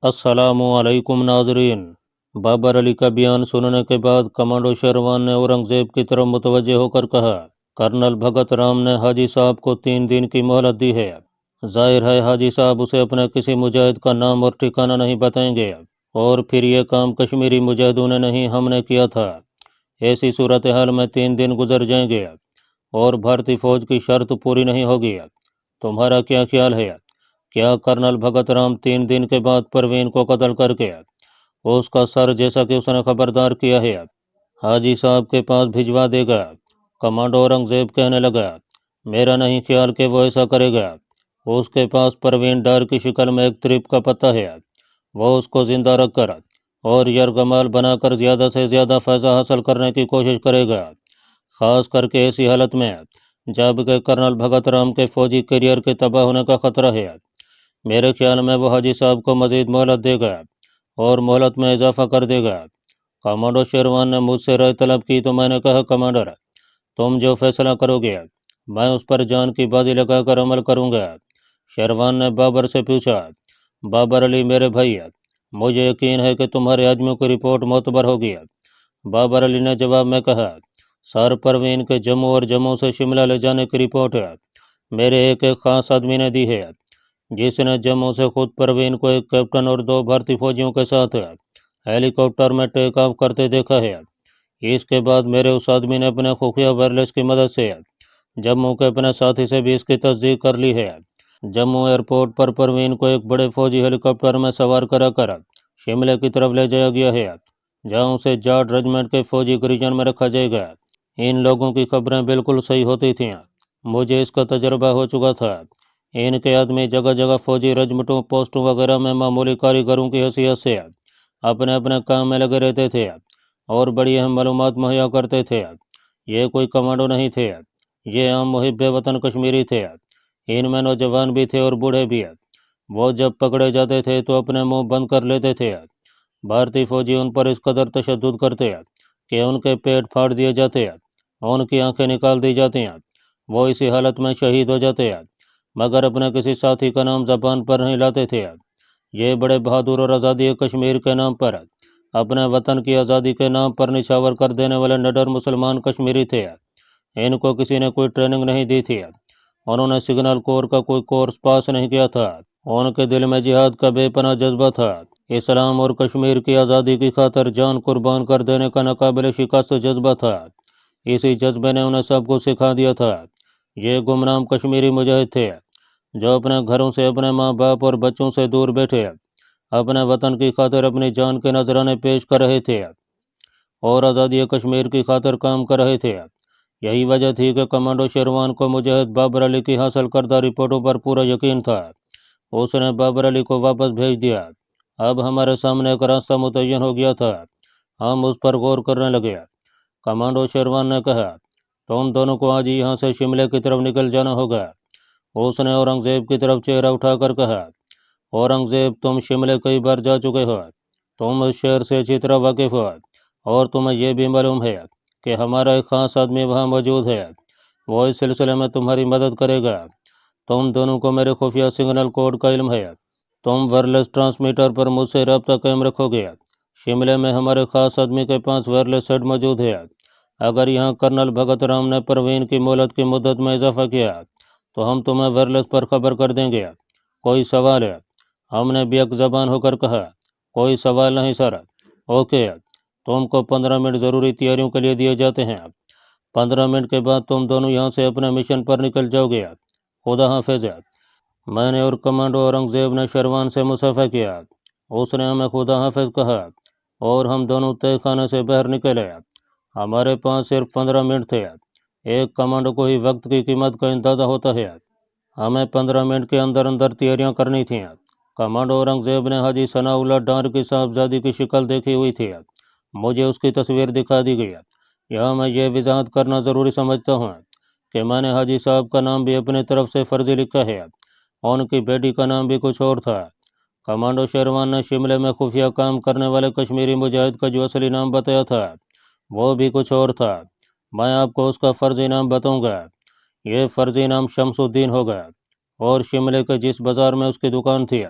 अस्सलामु अलैकुम नाजरीन। बाबर अली का बयान सुनने के बाद कमांडो शेरवान ने औरंगजेब की तरफ मुतवज्जे होकर कहा, कर्नल भगत राम ने हाजी साहब को 3 दिन की मोहलत दी है। जाहिर है हाजी साहब उसे अपने किसी मुजाहिद का नाम और ठिकाना नहीं बताएंगे, और फिर ये काम कश्मीरी मुजाहिदों ने नहीं हमने किया था। ऐसी सूरत हाल में 3 दिन गुजर जाएंगे और भारतीय फौज की शर्त पूरी नहीं होगी। तुम्हारा क्या ख्याल है? क्या कर्नल भगत राम 3 दिन के बाद परवीन को कत्ल करके उसका सर, जैसा कि उसने खबरदार किया है, हाजी साहब के पास भिजवा देगा? कमांडो औरंगजेब कहने लगा, मेरा नहीं ख्याल कि वो ऐसा करेगा। उसके पास परवीन डार की शक्ल में एक त्रिप का पत्ता है। वो उसको जिंदा रखकर और यरगमाल बनाकर ज़्यादा से ज़्यादा फ़ायदा हासिल करने की कोशिश करेगा, ख़ास करके ऐसी हालत में जबकि कर्नल भगत राम के फौजी करियर के तबाह होने का खतरा है। मेरे ख्याल में वो हाजी साहब को मज़ीद मोहलत देगा और मोहलत में इजाफा कर देगा। कमांडो शेरवान ने मुझसे राय तलब की तो मैंने कहा, कमांडर, तुम जो फैसला करोगे मैं उस पर जान की बाजी लगाकर अमल करूंगा। शेरवान ने बाबर से पूछा, बाबर अली मेरे भाई, मुझे यकीन है कि तुम्हारे आदमियों की रिपोर्ट मोतबर होगी। बाबर अली ने जवाब में कहा, सर परवीन के जम्मू और जम्मू से शिमला ले जाने की रिपोर्ट मेरे एक खास आदमी ने दी है, जिसने जम्मू से खुद परवीन को एक कैप्टन और 2 भारतीय फौजियों के साथ हेलीकॉप्टर में टेक ऑफ करते देखा है। इसके बाद मेरे उस आदमी ने अपने खुफिया वायरलेस की मदद से जम्मू के अपने साथी से भी इसकी तस्दीक कर ली है। जम्मू एयरपोर्ट पर परवीन को एक बड़े फौजी हेलीकॉप्टर में सवार कराकर शिमले की तरफ ले जाया गया है, जहां उसे जाट रेजिमेंट के फौजी डिवीजन में रखा जाएगा। इन लोगों की खबरें बिल्कुल सही होती थीं। मुझे इसका तजर्बा हो चुका था। इनके आदमी जगह जगह फौजी रेजिमेंटों, पोस्टों वगैरह में मामूली कारीगरों की हैसियत से अपने अपने काम में लगे रहते थे और बड़ी अहम मालूमात मुहैया करते थे। ये कोई कमांडो नहीं थे, ये आम मुहिब वतन कश्मीरी थे। इनमें नौजवान भी थे और बूढ़े भी। वो जब पकड़े जाते थे तो अपने मुंह बंद कर लेते थे। भारतीय फौजी उन पर इस कदर तशद्दुद करते कि उनके पेट फाड़ दिए जाते, उनकी आंखें निकाल दी जाती। वो इसी हालत में शहीद हो जाते, मगर अपने किसी साथी का नाम ज़बान पर नहीं लाते थे। ये बड़े बहादुर और आज़ादी कश्मीर के नाम पर, अपने वतन की आज़ादी के नाम पर निछावर कर देने वाले निडर मुसलमान कश्मीरी थे। इनको किसी ने कोई ट्रेनिंग नहीं दी थी, उन्होंने सिग्नल कोर का कोई कोर्स पास नहीं किया था। उनके दिल में जिहाद का बेपनाह जज्बा था। इस्लाम और कश्मीर की आज़ादी की खातिर जान कुर्बान कर देने का नाकाबिल शिकस्त जज्बा था। इसी जज्बे ने उन्हें सब कुछ सिखा दिया था। ये गुमनाम कश्मीरी मुजाहिद थे जो अपने घरों से, अपने माँ बाप और बच्चों से दूर बैठे अपने वतन की खातिर अपनी जान के नजराने पेश कर रहे थे और आज़ादी कश्मीर की खातिर काम कर रहे थे। यही वजह थी कि कमांडो शेरवान को मुजाहिद बाबर अली की हासिल करदा रिपोर्टों पर पूरा यकीन था। उसने बाबर अली को वापस भेज दिया। अब हमारे सामने एक रास्ता मुतय्यन हो गया था। हम उस पर गौर करने लगे। कमांडो शेरवान ने कहा, तुम दोनों को आज यहाँ से शिमले की तरफ निकल जाना होगा। उसने औरंगजेब की तरफ चेहरा उठाकर कहा, औरंगजेब, तुम शिमले कई बार जा चुके हो, तुम उस शहर से अच्छी तरह वाकिफ हो और तुम्हें यह भी मालूम है कि हमारा एक खास आदमी वहाँ मौजूद है। वो इस सिलसिले में तुम्हारी मदद करेगा। तुम दोनों को मेरे खुफिया सिग्नल कोड का इल्म है। तुम वायरलेस ट्रांसमीटर पर मुझसे रब्ता कायम रखोगे। शिमले में हमारे खास आदमी के पास वायरलेस सेट मौजूद है। अगर यहाँ कर्नल भगत राम ने परवीन की मोहलत की मुद्दत में इजाफा किया तो हम तुम्हें वायरलेस पर खबर कर देंगे। कोई सवाल है? हमने बेक ज़बान होकर कहा, कोई सवाल नहीं सर। ओके, तुमको 15 मिनट ज़रूरी तैयारियों के लिए दिए जाते हैं। 15 मिनट के बाद तुम दोनों यहाँ से अपने मिशन पर निकल जाओगे। खुदा हाफिज। मैंने और कमांडो औरंगजेब ने शेरवान से मुसाफा किया। उसने हमें खुदा हाफिज कहा और हम दोनों तय खाने से बाहर निकले। हमारे पास सिर्फ 15 मिनट थे। एक कमांडो को ही वक्त की कीमत का अंदाज़ा होता है। हमें 15 मिनट के अंदर अंदर तैयारियां करनी थीं। कमांडो औरंगजेब ने हाजी सनाउल्लाह डार की साहबजादी की शक्ल देखी हुई थी। मुझे उसकी तस्वीर दिखा दी गई। यहाँ मैं ये वजाहत करना ज़रूरी समझता हूँ कि मैंने हाजी साहब का नाम भी अपनी तरफ से फर्जी लिखा है। उनकी बेटी का नाम भी कुछ और था। कमांडो शेरवान ने शिमले में खुफिया काम करने वाले कश्मीरी मुजाहिद का जो असली नाम बताया था वो भी कुछ और था। मैं आपको उसका फर्जी नाम बताऊंगा। ये फर्जी नाम शमसुद्दीन होगा और शिमले के जिस बाज़ार में उसकी दुकान थी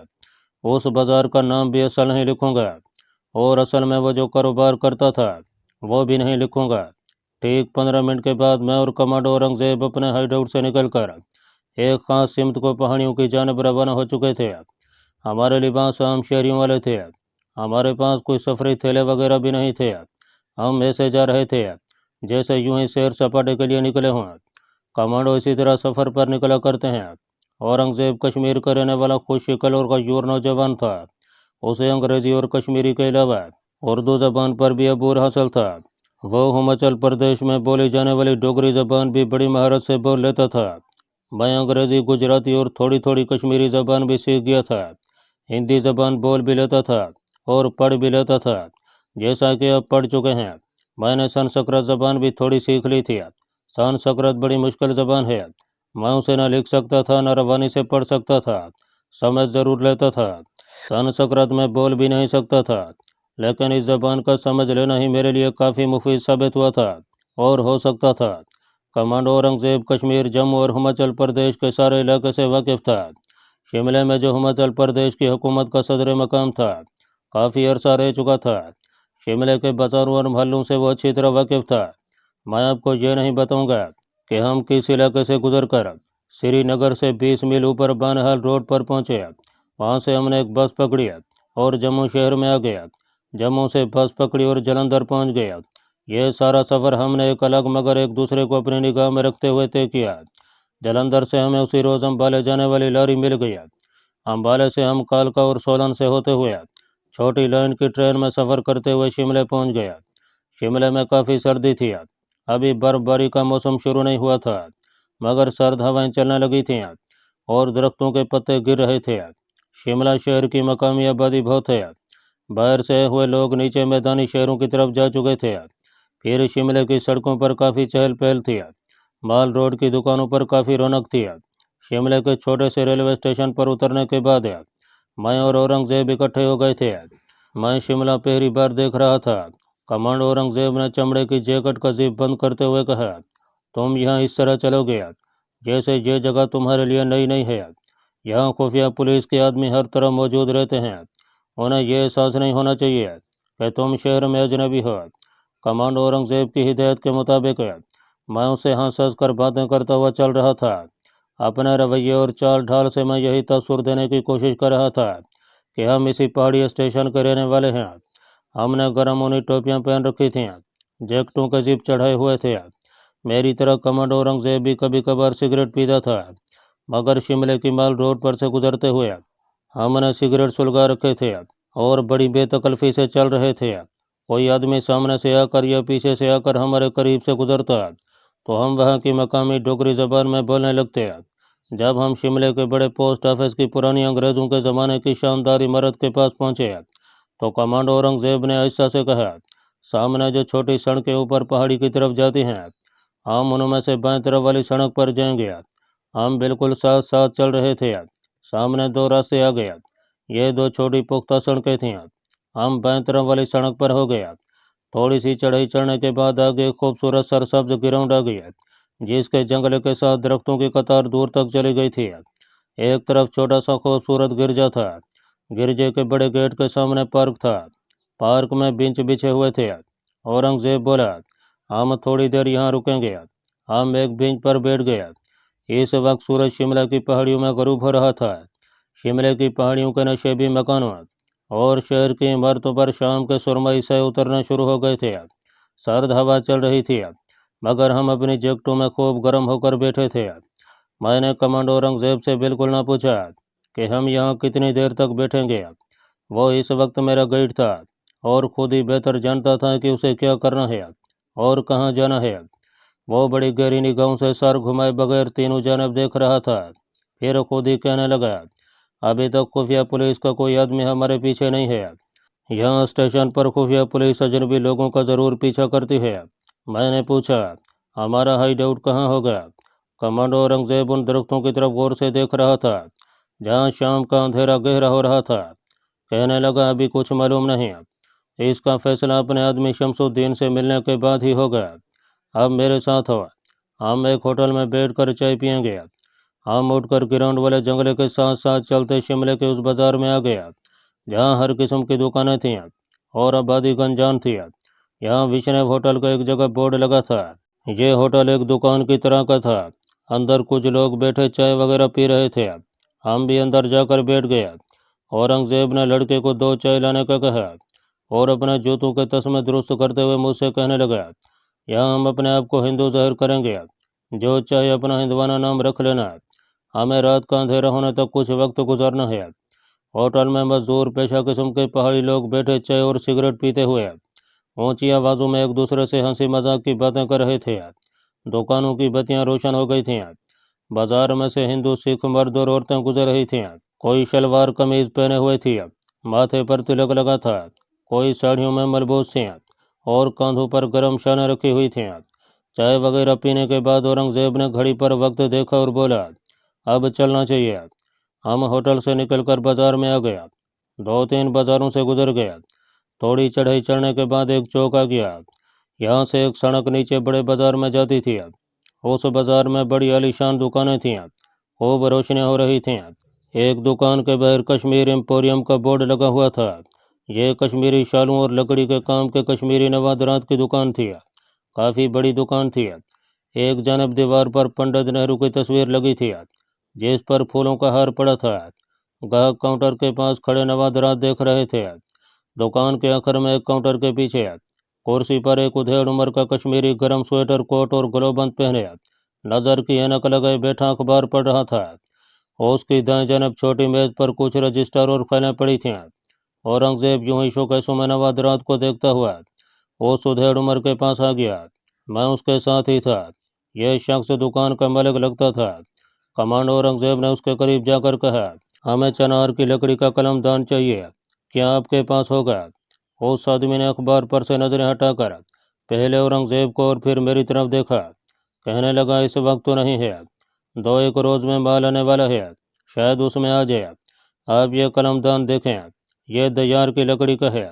उस बाजार का नाम भी असल नहीं लिखूंगा, और असल में वो जो कारोबार करता था वो भी नहीं लिखूंगा। ठीक 15 मिनट के बाद मैं और कमांडो औरंगजेब अपने हाइडआउट से निकलकर एक खास सिमत को पहाड़ियों की जानब रवाना हो चुके थे। हमारे लिबास आम शहरियों वाले थे। हमारे पास कोई सफरी थैले वगैरह भी नहीं थे। हम ऐसे जा रहे थे जैसे यूं ही सैर सपाटे के लिए निकले हों। कमांडो इसी तरह सफ़र पर निकला करते हैं। औरंगजेब कश्मीर का रहने वाला खुश शिकल और गयूर नौजवान था। उसे अंग्रेजी और कश्मीरी के अलावा उर्दू ज़बान पर भी अबूर हासिल था। वो हिमाचल प्रदेश में बोली जाने वाली डोगरी ज़बान भी बड़ी महारत से बोल लेता था। मैं अंग्रेजी, गुजराती और थोड़ी थोड़ी कश्मीरी ज़बान भी सीख गया था। हिंदी ज़बान बोल भी लेता था और पढ़ भी लेता था, जैसा कि अब पढ़ चुके हैं। मैंने संस्कृत ज़बान भी थोड़ी सीख ली थी। संस्कृत बड़ी मुश्किल ज़बान है। मैं उसे न लिख सकता था न रवानी से पढ़ सकता था। समझ ज़रूर लेता था। संस्कृत में बोल भी नहीं सकता था, लेकिन इस ज़बान का समझ लेना ही मेरे लिए काफ़ी मुफीद साबित हुआ था और हो सकता था। कमांडो औरंगजेब कश्मीर, जम्मू और हिमाचल प्रदेश के सारे इलाके से वाकिफ़ था। शिमले में जो हिमाचल प्रदेश की हुकूमत का सदर मकाम था, काफ़ी अरसा रह चुका था। शिमले के बाज़ारों और महलों से वो अच्छी तरह वाकिफ़ था। मैं आपको ये नहीं बताऊंगा कि हम किस इलाके से गुजरकर श्रीनगर से 20 मील ऊपर बानहाल रोड पर पहुंचे। वहां से हमने एक बस पकड़ी और जम्मू शहर में आ गया। जम्मू से बस पकड़ी और जलंधर पहुंच गया। यह सारा सफ़र हमने एक अलग मगर एक दूसरे को अपनी निगाह में रखते हुए तय किया। जलंधर से हमें उसी रोज़ अम्बाले जाने वाली लॉरी मिल गई। अम्बाले से हम कालका और सोलन से होते हुए छोटी लाइन की ट्रेन में सफ़र करते हुए शिमले पहुंच गया। शिमले में काफ़ी सर्दी थी। अभी बर्फबारी का मौसम शुरू नहीं हुआ था, मगर सर्द हवाएं चलने लगी थीं और दरख्तों के पत्ते गिर रहे थे। शिमला शहर की मकामी आबादी बहुत है। बाहर से हुए लोग नीचे मैदानी शहरों की तरफ जा चुके थे। फिर शिमले की सड़कों पर काफ़ी चहल पहल थी। माल रोड की दुकानों पर काफ़ी रौनक थी। शिमले के छोटे से रेलवे स्टेशन पर उतरने के बाद मैं और औरंगजेब इकट्ठे हो गए थे। मैं शिमला पहली बार देख रहा था। कमांडो औरंगजेब ने चमड़े की जैकेट का जिप बंद करते हुए कहा, तुम यहाँ इस तरह चलोगे जैसे ये जगह तुम्हारे लिए नई नहीं है। यहाँ खुफिया पुलिस के आदमी हर तरह मौजूद रहते हैं। उन्हें यह एहसास नहीं होना चाहिए कि तुम शहर में अजनबी हो। कमांडो औरंगजेब की हिदायत के मुताबिक मैं उससे हंस हंस कर बातें करता हुआ चल रहा था। अपने रवैये और चाल ढाल से मैं यही तस्वीर देने की कोशिश कर रहा था कि हम इसी पहाड़ी स्टेशन के रहने वाले हैं। हमने गर्म ऊनी टोपियां पहन रखी थीं, जैकेटों के जिप चढ़ाए हुए थे। मेरी तरह कमांडो औरंगजेब भी कभी कभार सिगरेट पीता था, मगर शिमले की माल रोड पर से गुजरते हुए हमने सिगरेट सुलगा रखे थे और बड़ी बेतकल्फी से चल रहे थे। कोई आदमी सामने से आकर या पीछे से आकर हमारे करीब से गुजरता तो हम वहाँ की मकामी डोगरी ज़बान में बोलने लगते। जब हम शिमले के बड़े पोस्ट ऑफिस की पुरानी अंग्रेज़ों के ज़माने की शानदार इमारत के पास पहुँचे तो कमांडो औरंगजेब ने आहिस्ता से कहा, सामने जो छोटी सड़कें ऊपर पहाड़ी की तरफ जाती हैं, हम उनमें से बाएं तरफ वाली सड़क पर जाएंगे। हम बिल्कुल साथ साथ चल रहे थे। सामने दो रास्ते आ गए। ये दो छोटी पुख्ता सड़कें थीं। हम बाएं तरफ वाली सड़क पर हो गए। थोड़ी सी चढ़ाई चढ़ने के बाद आगे खूबसूरत सरसब्ज ग्राउंड आ गई, जिसके जंगल के साथ दरख्तों की कतार दूर तक चली गई थी। एक तरफ छोटा सा खूबसूरत गिरजा था। गिरजे के बड़े गेट के सामने पार्क था। पार्क में बेंच बिछे हुए थे। औरंगजेब बोला, हम थोड़ी देर यहाँ रुकेंगे। हम एक बेंच पर बैठ गए। इस वक्त सूरज शिमला की पहाड़ियों में गरूब हो रहा था। शिमले की पहाड़ियों के नशेबी मकानों और शहर की इमारतों पर शाम के सुरमई से उतरने शुरू हो गए थे। सर्द हवा चल रही थी, मगर हम अपनी जैकेटों में खूब गर्म होकर बैठे थे। मैंने कमांडो औरंगजेब से बिल्कुल ना पूछा कि हम यहाँ कितनी देर तक बैठेंगे। वो इस वक्त मेरा गाइड था और खुद ही बेहतर जानता था कि उसे क्या करना है और कहाँ जाना है। वो बड़ी गहरी निगाहों से सर घुमाए बगैर तीनों जानब देख रहा था। फिर खुद ही कहने लगा, अभी तक खुफिया पुलिस का कोई आदमी हमारे पीछे नहीं है। यहाँ स्टेशन पर खुफिया पुलिस अजनबी लोगों का ज़रूर पीछा करती है। मैंने पूछा, हमारा हाइड आउट कहाँ होगा? कमांडो औरंगजेब उन दरख्तों की तरफ गौर से देख रहा था जहाँ शाम का अंधेरा गहरा हो रहा था। कहने लगा, अभी कुछ मालूम नहीं। इसका फैसला अपने आदमी शमसुद्दीन से मिलने के बाद ही होगा। अब मेरे साथ हो। हम एक होटल में बैठकर चाय पियेंगे। हम उठकर ग्राउंड वाले जंगले के साथ साथ चलते शिमले के उस बाजार में आ गया जहाँ हर किस्म की दुकानें थीं और आबादी गंजान थी। यहाँ विष्णु होटल का एक जगह बोर्ड लगा था। ये होटल एक दुकान की तरह का था। अंदर कुछ लोग बैठे चाय वगैरह पी रहे थे। हम भी अंदर जाकर बैठ गए। औरंगजेब ने लड़के को 2 चाय लाने का कहा और अपने जूतों के तस्मे दुरुस्त करते हुए मुझसे कहने लगा, यहाँ हम अपने आप को हिंदू जाहिर करेंगे, जो चाहे अपना हिंदवाना नाम रख लेना। हमें रात का अंधेरा होने तक कुछ वक्त गुजारना है। होटल में मजदूर पेशा किस्म के पहाड़ी लोग बैठे चाय और सिगरेट पीते हुए ऊंची आवाज़ों में एक दूसरे से हंसी मजाक की बातें कर रहे थे। दुकानों की बत्तियां रोशन हो गई थीं। बाजार में से हिंदू सिख मर्द और औरतें गुजर रही थीं। कोई शलवार कमीज पहने हुए थी, माथे पर तिलक लगा था, कोई साड़ियों में मलबूस थी और कंधों पर गर्म शानें रखी हुई थीं। चाय वगैरह पीने के बाद औरंगजेब ने घड़ी पर वक्त देखा और बोला, अब चलना चाहिए। हम होटल से निकलकर बाजार में आ गया। 2-3 बाजारों से गुजर गया। थोड़ी चढ़ाई चढ़ने के बाद एक चौक आ गया। यहाँ से एक सड़क नीचे बड़े बाजार में जाती थी। उस बाजार में बड़ी आलीशान दुकानें थीं। खूब रोशनियाँ हो रही थीं। एक दुकान के बाहर कश्मीर एम्पोरियम का बोर्ड लगा हुआ था। ये कश्मीरी शालों और लकड़ी के काम के कश्मीरी नवादरात की दुकान थी। काफ़ी बड़ी दुकान थी। एक जानब दीवार पर पंडित नेहरू की तस्वीर लगी थी जिस पर फूलों का हार पड़ा था। ग्राहक काउंटर के पास खड़े नवादरात देख रहे थे। दुकान के आखिर में एक काउंटर के पीछे कुर्सी पर एक उधेड़ उम्र का कश्मीरी गर्म स्वेटर कोट और ग्लोबंद पहने नज़र की ऐनक लगाए बैठा अखबार पढ़ रहा था। उसकी दाएं जानब छोटी मेज पर कुछ रजिस्टर और फाइलें पड़ी थीं। औरंगजेब यूं ही शोकेशों में नवादरात को देखता हुआ उस उधेड़ उम्र के पास आ गया। मैं उसके साथ ही था। यह शख्स दुकान का मालिक लगता था। कमांडर औरंगजेब ने उसके करीब जाकर कहा, हमें चनार की लकड़ी का कलमदान चाहिए, क्या आपके पास होगा? उस आदमी ने अखबार पर से नजरें हटाकर पहले औरंगजेब को और फिर मेरी तरफ देखा। कहने लगा, इस वक्त तो नहीं है, 2-1 रोज में माल आने वाला है, शायद उसमें आ जाए। आप ये कलमदान देखें, यह दयार की लकड़ी का है।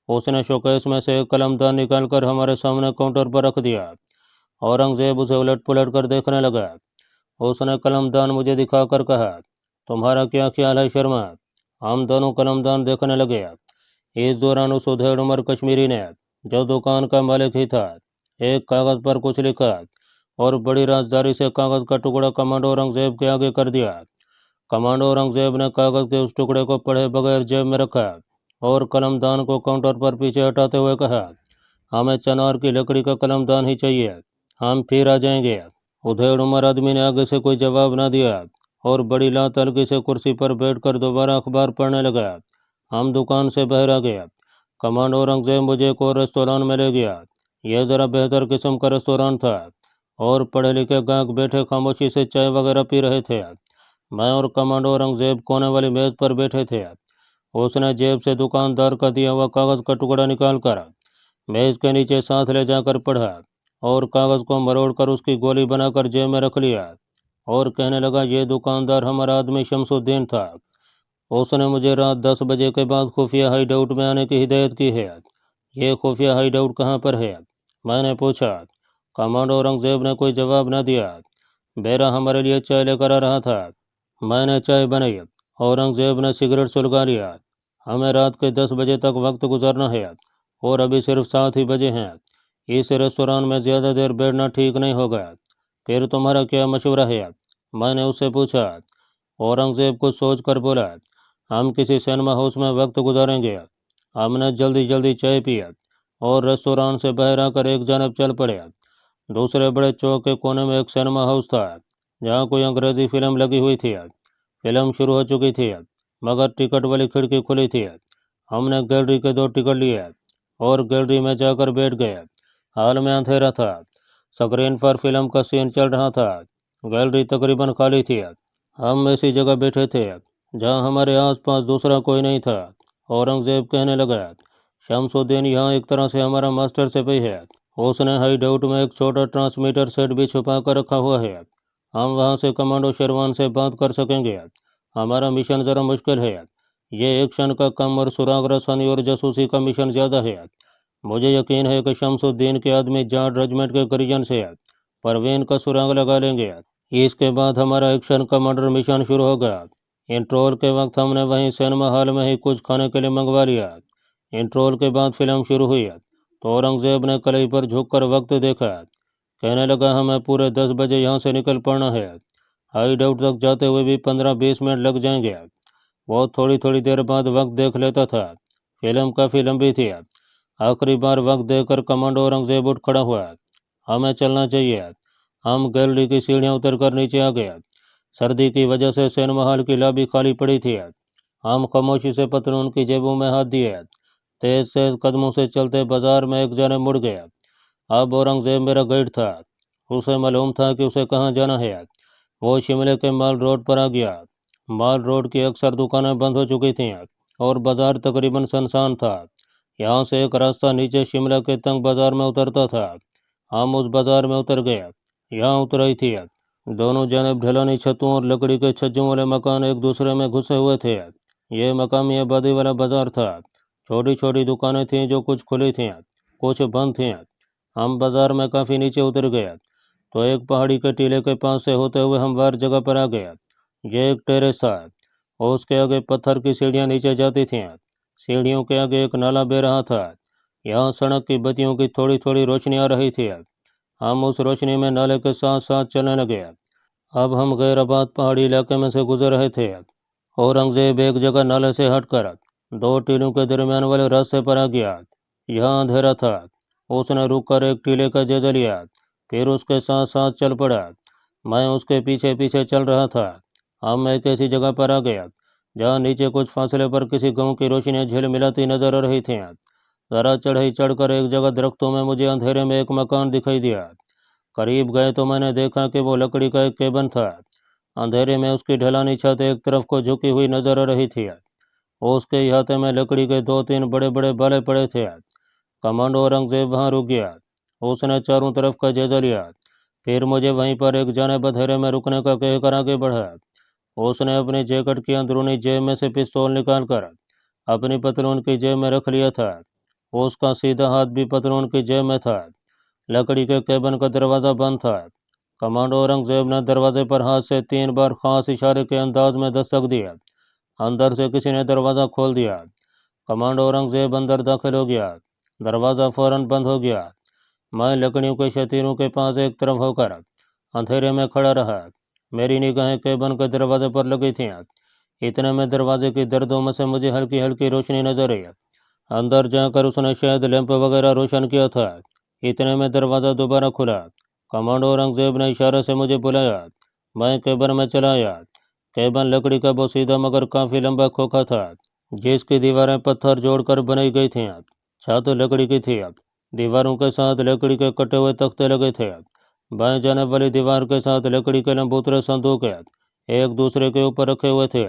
उसने शोकेस में से एक कलमदान निकालकर हमारे सामने काउंटर पर रख दिया। औरंगजेब उसे उलट पुलट कर देखने लगा। उसने कलमदान मुझे दिखाकर कहा, तुम्हारा क्या ख्याल है शर्मा? हम दोनों कलमदान देखने लगे। इस दौरान उस उधेड़ उम्र कश्मीरी ने, जो दुकान का मालिक ही था, एक कागज पर कुछ लिखा और बड़ी राजदारी से कागज का टुकड़ा कमांडर औरंगजेब के आगे कर दिया। कमांडर औरंगजेब ने कागज के उस टुकड़े को पढ़े बगैर जेब में रखा और कलमदान को काउंटर पर पीछे हटाते हुए कहा, हमें चनार की लकड़ी का कलमदान ही चाहिए, हम फिर आ जाएंगे। उधेड़ उम्र आदमी ने आगे से कोई जवाब न दिया और बड़ी लात हल्की से कुर्सी पर बैठकर दोबारा अखबार पढ़ने लगा। हम दुकान से बाहर आ गया। कमांडर औरंगजेब मुझे एक और रेस्तोरां में ले गया। यह ज़रा बेहतर किस्म का रेस्तोरां था और पढ़े लिखे ग्राहक बैठे खामोशी से चाय वगैरह पी रहे थे। मैं और कमांडर औरंगजेब कोने वाली मेज पर बैठे थे। उसने जेब से दुकानदार का दिया हुआ कागज का टुकड़ा निकालकर मेज के नीचे साथ ले जाकर पढ़ा और कागज को मरोड़ कर उसकी गोली बनाकर जेब में रख लिया और कहने लगा, ये दुकानदार हमारा आदमी शमसुद्दीन था। उसने मुझे रात 10 बजे के बाद खुफिया हाइड आउट में आने की हिदायत की है। ये खुफिया हाइड आउट कहाँ पर है? मैंने पूछा। कमांडर औरंगजेब ने कोई जवाब न दिया। बेरा हमारे लिए चाय लेकर आ रहा था। मैंने चाय बनाई। औरंगजेब ने सिगरेट सुलगा लिया। हमें रात के 10 बजे तक वक्त गुजारना है और अभी सिर्फ 7 ही बजे हैं। इस रेस्तोरां में ज़्यादा देर बैठना ठीक नहीं होगा। फिर तुम्हारा क्या मशवरा है? मैंने उससे पूछा। औरंगजेब कुछ सोच कर बोला, हम किसी सिनेमा हाउस में वक्त गुजारेंगे। हमने जल्दी जल्दी चाय पिया और रेस्तोरां से बाहर आकर एक जानब चल पड़े। दूसरे बड़े चौक के कोने में एक सिनेमा हाउस था जहाँ कोई अंग्रेजी फिल्म लगी हुई थी। फिल्म शुरू हो चुकी थी मगर टिकट वाली खिड़की खुली थी। हमने गैलरी के 2 टिकट लिए और गैलरी में जाकर बैठ गए। हाल में अंधेरा था। स्क्रीन पर फिल्म का सीन चल रहा था। गैलरी तकरीबन खाली थी। हम ऐसी जगह बैठे थे जहां हमारे आसपास दूसरा कोई नहीं था। औरंगजेब कहने लगा, शमसुद्दीन यहाँ एक तरह से हमारा मास्टर सिपाही है। उसने हाइड आउट में एक छोटा ट्रांसमीटर सेट भी छुपा कर रखा हुआ है। हम वहाँ से कमांडो शेरवान से बात कर सकेंगे। हमारा मिशन ज़रा मुश्किल है। ये एक्शन का कम और सुराग रसानी और जासूसी का मिशन ज़्यादा है। मुझे यकीन है कि शमसुद्दीन के आदमी जाट रेजिमेंट के करीजन से परवीन का सुराग लगा लेंगे। इसके बाद हमारा एक्शन का मर्डर मिशन शुरू हो गया। इंट्रोल के वक्त हमने वहीं सिनेमा हॉल में ही कुछ खाने के लिए मंगवा लिया। इंट्रोल के बाद फिल्म शुरू हुई तो औरंगजेब ने कलई पर झुककर वक्त देखा। कहने लगा हमें पूरे 10 बजे यहाँ से निकल पड़ना है। हाइड आउट तक जाते हुए भी 15-20 मिनट लग जाएंगे। वो थोड़ी थोड़ी देर बाद वक्त देख लेता था। फिल्म काफ़ी लंबी थी। आखिरी बार वक्त देखकर कमांडो औरंगजेब उठ खड़ा हुआ। हमें चलना चाहिए। हम गैलरी की सीढ़ियाँ उतरकर नीचे आ गए। सर्दी की वजह से सिनेमा हॉल की लॉबी खाली पड़ी थी। हम खामोशी से पतलून की जेबों में हाथ दिए। तेज तेज कदमों से चलते बाजार में एक जाने मुड़ गया। अब औरंगजेब मेरा गाइड था। उसे मालूम था कि उसे कहाँ जाना है। वो शिमले के माल रोड पर आ गया। माल रोड की अक्सर दुकानें बंद हो चुकी थीं और बाजार तकरीबन सुनसान था। यहाँ से एक रास्ता नीचे शिमला के तंग बाजार में उतरता था। हम उस बाजार में उतर गए। यहाँ उतर आई थी। दोनों जानब ढलानी छतों और लकड़ी के छज्जों वाले मकान एक दूसरे में घुसे हुए थे। ये मकामी आबादी वाला बाजार था। छोटी छोटी दुकानें थीं जो कुछ खुली थीं, कुछ बंद थीं। हम बाजार में काफ़ी नीचे उतर गए तो एक पहाड़ी के टीले के पास से होते हुए हम वार जगह पर आ गए। ये एक टेरेस था और उसके आगे पत्थर की सीढ़ियाँ नीचे जाती थीं। सीढ़ियों के आगे एक नाला बह रहा था। यहाँ सड़क की बत्तियों की थोड़ी थोड़ी रोशनी आ रही थी। हम उस रोशनी में नाले के साथ साथ चलने लगे। अब हम गैराबाद पहाड़ी इलाके में से गुजर रहे थे। औरंगजेब एक जगह नाले से हटकर दो टीलों के दरमियान वाले रास्ते पर आ गया। यहाँ अंधेरा था। उसने रुककर एक टीले का जायजा लिया, फिर उसके साथ साथ चल पड़ा। मैं उसके पीछे पीछे चल रहा था। हम एक ऐसी जगह पर आ गया जहाँ नीचे कुछ फासले पर किसी गांव की रोशनियां झिलमिलाती नजर आ रही थीं। जरा चढ़ाई चढ़कर एक जगह दरख्तों में मुझे अंधेरे में एक मकान दिखाई दिया। करीब गए तो मैंने देखा कि वो लकड़ी का एक केबिन था। अंधेरे में उसकी ढलानी छत एक तरफ को झुकी हुई नजर आ रही थी। उसके इहाते में लकड़ी के 2-3 बड़े बड़े बाले पड़े थे। कमांडो औरंगजेब वहां रुक गया। उसने चारों तरफ का जायजा लिया, फिर मुझे वहीं पर एक जाने अंधेरे में रुकने का कहकर आगे बढ़ा। उसने अपनी जैकेट की अंदरूनी जेब में से पिस्तौल निकालकर अपनी पतलून की जेब में रख लिया था। उसका सीधा हाथ भी पतलून की जेब में था। लकड़ी के केबिन का दरवाज़ा बंद था। कमांडो औरंगजेब ने दरवाजे पर हाथ से 3 बार खास इशारे के अंदाज में दस्तक दिया। अंदर से किसी ने दरवाज़ा खोल दिया। कमांडो औरंगजेब अंदर दाखिल हो गया। दरवाज़ा फौरन बंद हो गया। मैं लकड़ियों के शतीरों के पास एक तरफ होकर अंधेरे में खड़ा रहा। मेरी निगाहें केबिन के दरवाजे पर लगी थीं। इतने में दरवाजे की दर्दों में से मुझे हल्की हल्की रोशनी नजर आई। अंदर जाकर उसने शायद लैंप वगैरह रोशन किया था। इतने में दरवाज़ा दोबारा खुला। कमांडो औरंगजेब ने इशारे से मुझे बुलाया। मैं केबिन में चला आया। केबिन लकड़ी का बोसीदा मगर काफ़ी लंबा खोखा था, जिसकी दीवारें पत्थर जोड़कर बनाई गई थीं। छत लकड़ी की थी। दीवारों के साथ लकड़ी के कटे हुए तख्ते लगे थे। बाएं जाने वाली दीवार के साथ लकड़ी के लंबूतरे संदूक एक दूसरे के ऊपर रखे हुए थे।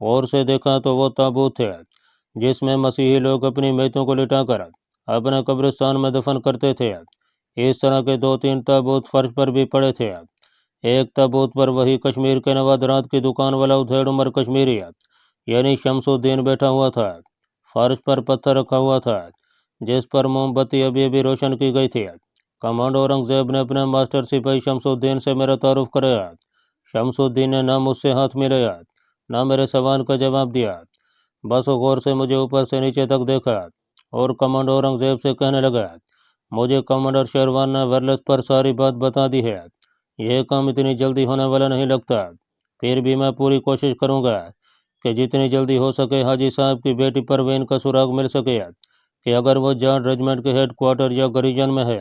और से देखा तो वो ताबूत थे जिसमें मसीही लोग अपनी मैतों को लिटाकर अपने कब्रिस्तान में दफन करते थे। इस तरह के 2-3 ताबूत फर्श पर भी पड़े थे। एक ताबूत पर वही कश्मीर के नवादरात की दुकान वाला उधेड़ उमर कश्मीरी यानी शमसुद्दीन बैठा हुआ था। फर्श पर पत्थर रखा हुआ था जिस पर मोमबत्ती अभी अभी रोशन की गई थी। कमांडो औरंगजेब ने अपने मास्टर सिपाही शमसुद्दीन से मेरा तारुफ कराया। शमसुद्दीन ने ना मुझसे हाथ मिलाया, ना मेरे सवाल का जवाब दिया। बस वो गौर से मुझे ऊपर से नीचे तक देखा और कमांडो औरंगजेब से कहने लगा, मुझे कमांडर शेरवान ने वायरलेस पर सारी बात बता दी है। यह काम इतनी जल्दी होने वाला नहीं लगता। फिर भी मैं पूरी कोशिश करूंगा कि जितनी जल्दी हो सके हाजी साहब की बेटी परवीन का सुराग मिल सके कि अगर वो जाट रेजिमेंट के हेड क्वार्टर या गरीजन में है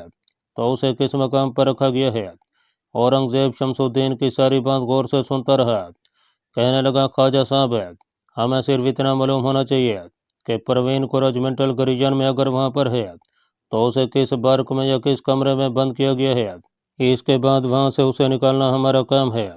तो उसे किस मकाम पर रखा गया है। औरंगजेब शमसुद्दीन की सारी बात गौर से सुनता रहा। कहने लगा, ख्वाजा साहब हमें सिर्फ इतना मालूम होना चाहिए कि परवीन को रेजिमेंटल गरीजन में अगर वहाँ पर है तो उसे किस बार्क में या किस कमरे में बंद किया गया है। इसके बाद वहाँ से उसे निकालना हमारा काम है।